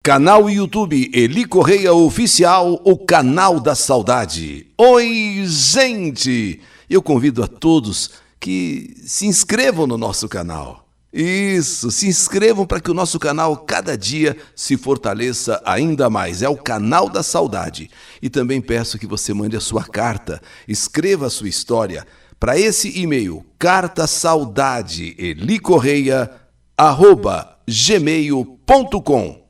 Canal YouTube Eli Correia Oficial, o canal da saudade. Oi, gente! Eu convido a todos que se inscrevam no nosso canal. Isso, se inscrevam para que o nosso canal cada dia se fortaleça ainda mais. É o canal da saudade. E também peço que você mande a sua carta, escreva a sua história para esse e-mail, cartasaudadeelicorreia@gmail.com.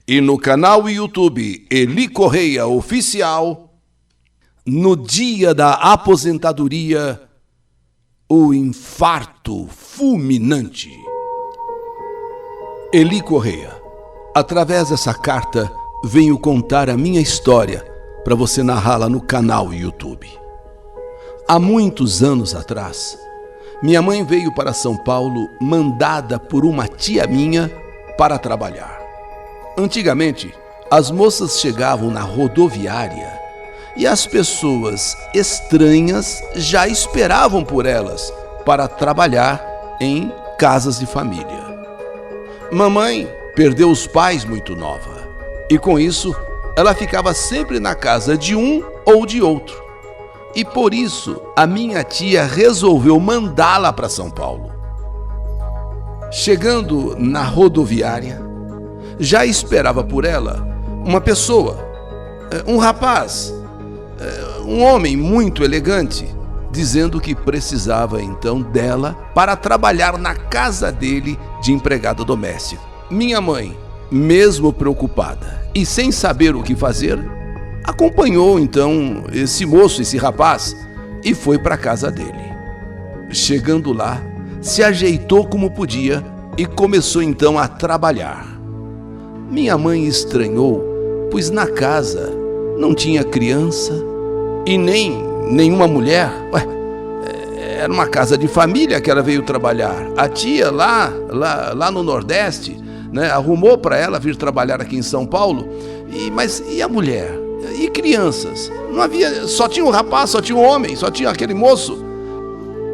E no canal YouTube Eli Correia Oficial, no dia da aposentadoria, o infarto fulminante. Eli Correia, através dessa carta, venho contar a minha história para você narrá-la no canal YouTube. Há muitos anos atrás, minha mãe veio para São Paulo mandada por uma tia minha para trabalhar. Antigamente, as moças chegavam na rodoviária e as pessoas estranhas já esperavam por elas para trabalhar em casas de família. Mamãe perdeu os pais muito nova e com isso ela ficava sempre na casa de um ou de outro. E por isso a minha tia resolveu mandá-la para São Paulo. Chegando na rodoviária, já esperava por ela uma pessoa, um rapaz, um homem muito elegante, dizendo que precisava então dela para trabalhar na casa dele de empregada doméstica. Minha mãe, mesmo preocupada e sem saber o que fazer, acompanhou então esse moço, esse rapaz, e foi para a casa dele. Chegando lá, se ajeitou como podia e começou então a trabalhar. Minha mãe estranhou, pois na casa não tinha criança e nem nenhuma mulher. Era uma casa de família que ela veio trabalhar. A tia lá no Nordeste, né, arrumou para ela vir trabalhar aqui em São Paulo. Mas e a mulher? E crianças? Não havia, só tinha um rapaz, só tinha um homem, só tinha aquele moço.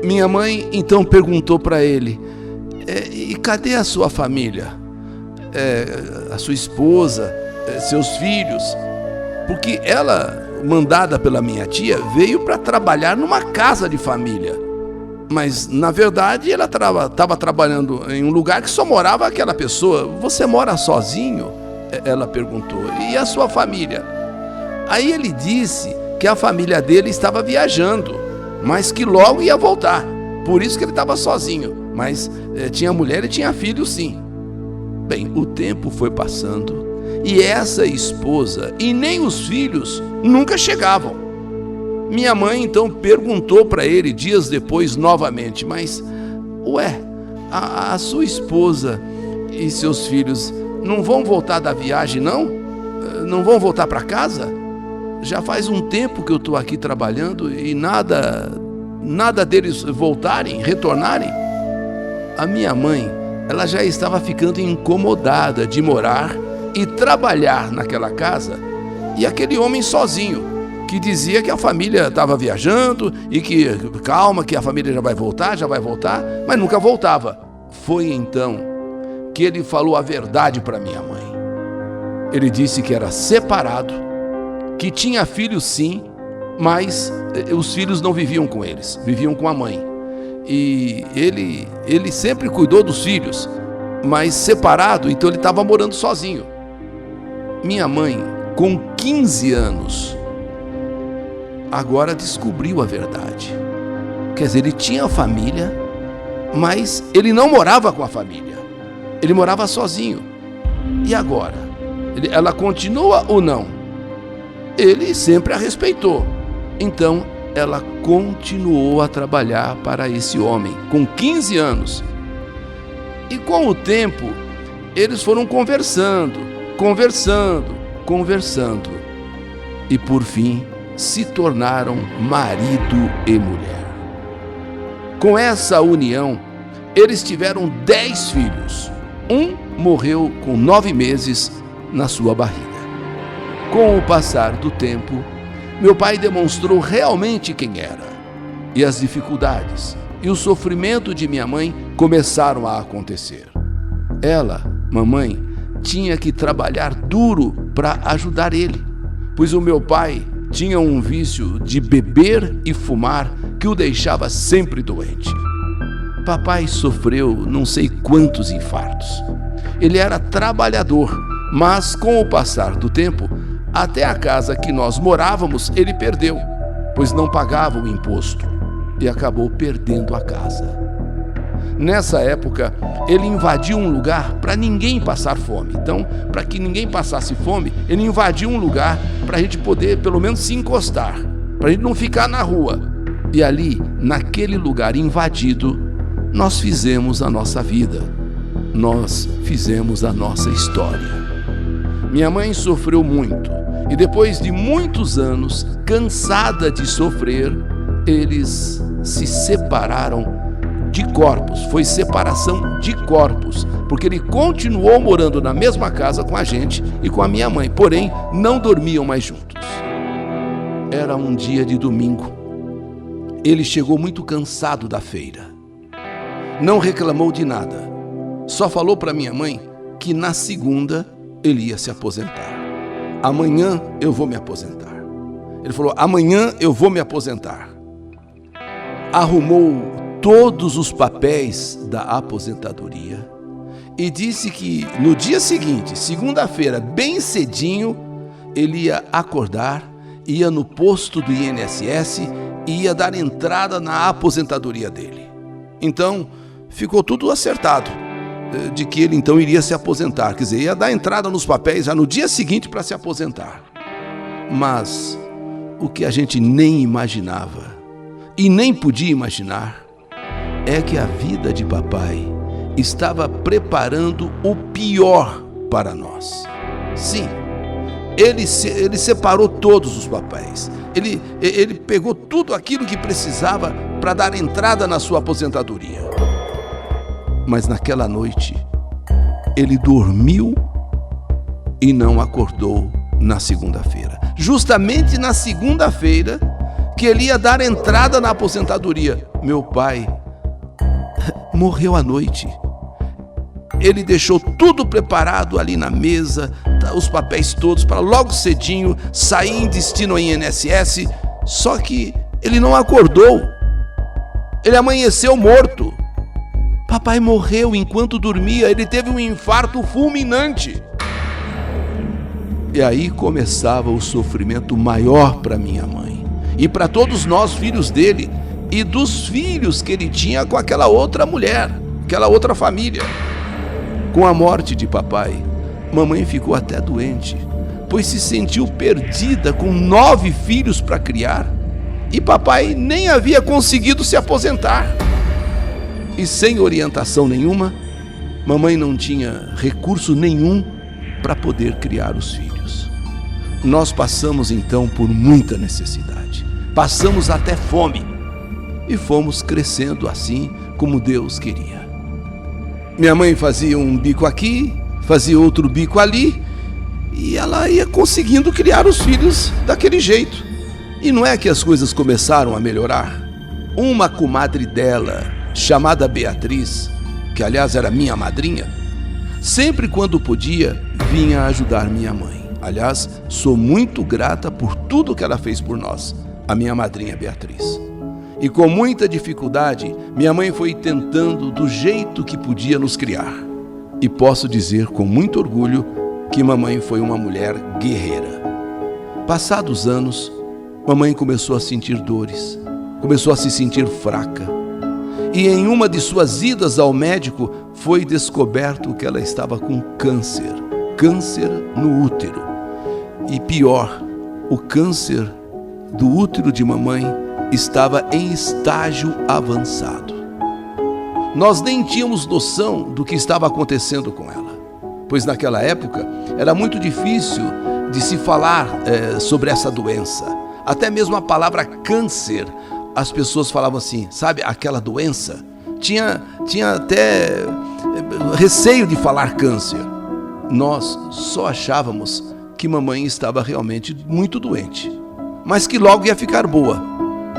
Minha mãe então perguntou para ele: e cadê a sua família? A sua esposa, seus filhos? Porque ela, mandada pela minha tia, veio para trabalhar numa casa de família. Mas, na verdade, ela estava trabalhando em um lugar que só morava aquela pessoa. Você mora sozinho? Ela perguntou. E a sua família? Aí ele disse que a família dele estava viajando, mas que logo ia voltar. Por isso que ele estava sozinho. Mas tinha mulher e tinha filho, sim. Bem, o tempo foi passando e essa esposa e nem os filhos nunca chegavam. Minha mãe então perguntou para ele dias depois novamente: mas, a sua esposa e seus filhos não vão voltar da viagem, não? Não vão voltar para casa? Já faz um tempo que eu estou aqui trabalhando e nada deles voltarem, retornarem. A minha mãe, ela já estava ficando incomodada de morar e trabalhar naquela casa, e aquele homem sozinho, que dizia que a família estava viajando e que, calma, que a família já vai voltar, mas nunca voltava. Foi então que ele falou a verdade para minha mãe. Ele disse que era separado, que tinha filhos sim, mas os filhos não viviam com eles, viviam com a mãe. E ele sempre cuidou dos filhos, mas separado, então ele estava morando sozinho. Minha mãe, com 15 anos, agora descobriu a verdade. Quer dizer, ele tinha família, mas ele não morava com a família. Ele morava sozinho. E agora? Ela continua ou não? Ele sempre a respeitou. Então, ela continuou a trabalhar para esse homem, com 15 anos. E com o tempo, eles foram conversando. E por fim, se tornaram marido e mulher. Com essa união, eles tiveram 10 filhos. Um morreu com 9 meses na sua barriga. Com o passar do tempo, meu pai demonstrou realmente quem era. E as dificuldades e o sofrimento de minha mãe começaram a acontecer. Ela, mamãe, tinha que trabalhar duro para ajudar ele, pois o meu pai tinha um vício de beber e fumar que o deixava sempre doente. Papai sofreu não sei quantos infartos. Ele era trabalhador, mas com o passar do tempo, até a casa que nós morávamos ele perdeu, pois não pagava o imposto e acabou perdendo a casa. Nessa época, ele invadiu um lugar para ninguém passar fome. Então, para que ninguém passasse fome, ele invadiu um lugar para a gente poder pelo menos se encostar, para a gente não ficar na rua. E ali, naquele lugar invadido, nós fizemos a nossa vida, nós fizemos a nossa história. Minha mãe sofreu muito e depois de muitos anos, cansada de sofrer, eles se separaram de corpos. Foi separação de corpos, porque ele continuou morando na mesma casa com a gente e com a minha mãe, porém não dormiam mais juntos. Era um dia de domingo. Ele chegou muito cansado da feira. Não reclamou de nada. Só falou para minha mãe que na segunda ele ia se aposentar. Amanhã eu vou me aposentar. Ele falou: amanhã eu vou me aposentar. Arrumou todos os papéis da aposentadoria e disse que no dia seguinte, segunda-feira, bem cedinho, ele ia acordar, ia no posto do INSS e ia dar entrada na aposentadoria dele. Então, ficou tudo acertado, de que ele então iria se aposentar, quer dizer, ia dar entrada nos papéis já no dia seguinte para se aposentar. Mas o que a gente nem imaginava e nem podia imaginar é que a vida de papai estava preparando o pior para nós. Sim, ele separou todos os papéis. Ele pegou tudo aquilo que precisava para dar entrada na sua aposentadoria. Mas naquela noite, ele dormiu e não acordou na segunda-feira. Justamente na segunda-feira que ele ia dar entrada na aposentadoria, meu pai morreu à noite. Ele deixou tudo preparado ali na mesa, os papéis todos, para logo cedinho sair em destino ao INSS, só que ele não acordou. Ele amanheceu morto. Papai morreu enquanto dormia, ele teve um infarto fulminante. E aí começava o sofrimento maior para minha mãe e para todos nós, filhos dele, e dos filhos que ele tinha com aquela outra mulher, aquela outra família. Com a morte de papai, mamãe ficou até doente, pois se sentiu perdida com 9 filhos para criar, e papai nem havia conseguido se aposentar. E sem orientação nenhuma, mamãe não tinha recurso nenhum para poder criar os filhos. Nós passamos então por muita necessidade, passamos até fome e fomos crescendo assim como Deus queria. Minha mãe fazia um bico aqui, fazia outro bico ali, e ela ia conseguindo criar os filhos daquele jeito. E não é que as coisas começaram a melhorar? Uma comadre dela, chamada Beatriz, que aliás era minha madrinha, sempre quando podia, vinha ajudar minha mãe. Aliás, sou muito grata por tudo que ela fez por nós, a minha madrinha Beatriz. E com muita dificuldade, minha mãe foi tentando do jeito que podia nos criar. E posso dizer com muito orgulho que mamãe foi uma mulher guerreira. Passados anos, mamãe começou a sentir dores, começou a se sentir fraca. E em uma de suas idas ao médico, foi descoberto que ela estava com câncer no útero. E pior, o câncer do útero de mamãe estava em estágio avançado. Nós nem tínhamos noção do que estava acontecendo com ela, pois naquela época era muito difícil de se falar sobre essa doença. Até mesmo a palavra câncer, as pessoas falavam assim, sabe, aquela doença? Tinha até receio de falar câncer. Nós só achávamos que mamãe estava realmente muito doente, mas que logo ia ficar boa.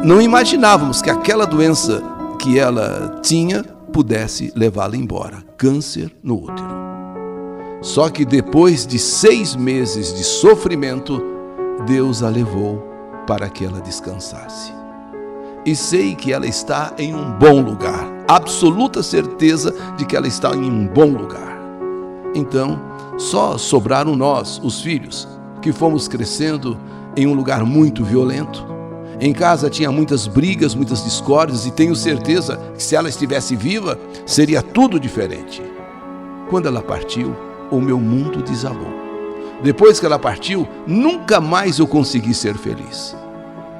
Não imaginávamos que aquela doença que ela tinha pudesse levá-la embora, câncer no útero. Só que depois de 6 meses de sofrimento, Deus a levou para que ela descansasse. E sei que ela está em um bom lugar, absoluta certeza de que ela está em um bom lugar. Então, só sobraram nós, os filhos, que fomos crescendo em um lugar muito violento. Em casa tinha muitas brigas, muitas discórdias, e tenho certeza que se ela estivesse viva, seria tudo diferente. Quando ela partiu, o meu mundo desabou. Depois que ela partiu, nunca mais eu consegui ser feliz.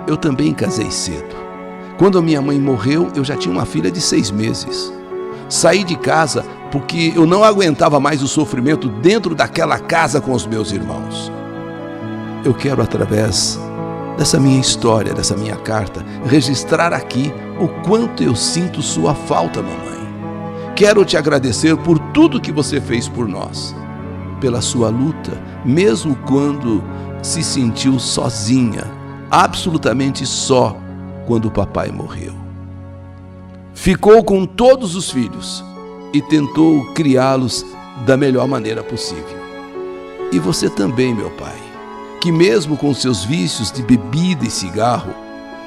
Eu também casei cedo. Quando a minha mãe morreu, eu já tinha uma filha de 6 meses. Saí de casa porque eu não aguentava mais o sofrimento dentro daquela casa com os meus irmãos. Eu quero, através dessa minha história, dessa minha carta, registrar aqui o quanto eu sinto sua falta, mamãe. Quero te agradecer por tudo que você fez por nós, pela sua luta, mesmo quando se sentiu sozinha, absolutamente só, quando o papai morreu. Ficou com todos os filhos e tentou criá-los da melhor maneira possível. E você também, meu pai, que mesmo com seus vícios de bebida e cigarro,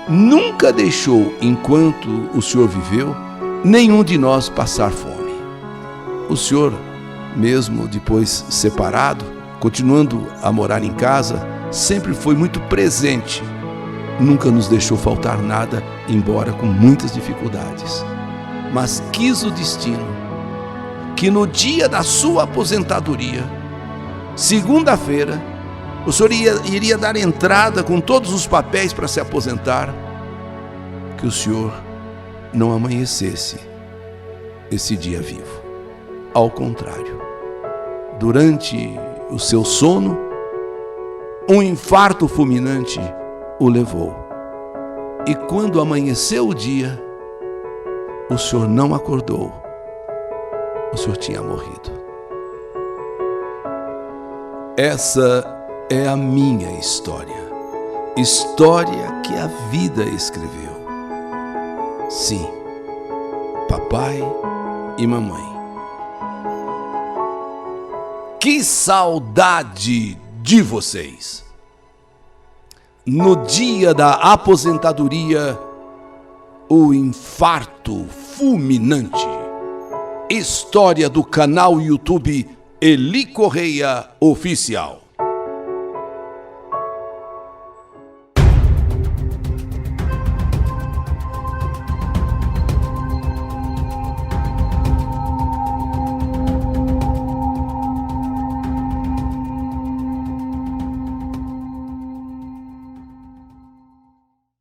nunca deixou, enquanto o senhor viveu, nenhum de nós passar fome. O senhor, mesmo depois separado, continuando a morar em casa, sempre foi muito presente. Nunca nos deixou faltar nada, embora com muitas dificuldades. Mas quis o destino que no dia da sua aposentadoria, segunda-feira, o senhor iria dar entrada com todos os papéis para se aposentar, que o senhor não amanhecesse esse dia vivo. Ao contrário, durante o seu sono, um infarto fulminante o levou. E quando amanheceu o dia, o senhor não acordou. O senhor tinha morrido. Essa é a minha história. História que a vida escreveu. Sim, papai e mamãe. Que saudade de vocês! No dia da aposentadoria, o infarto fulminante. História do canal YouTube Eli Correia Oficial.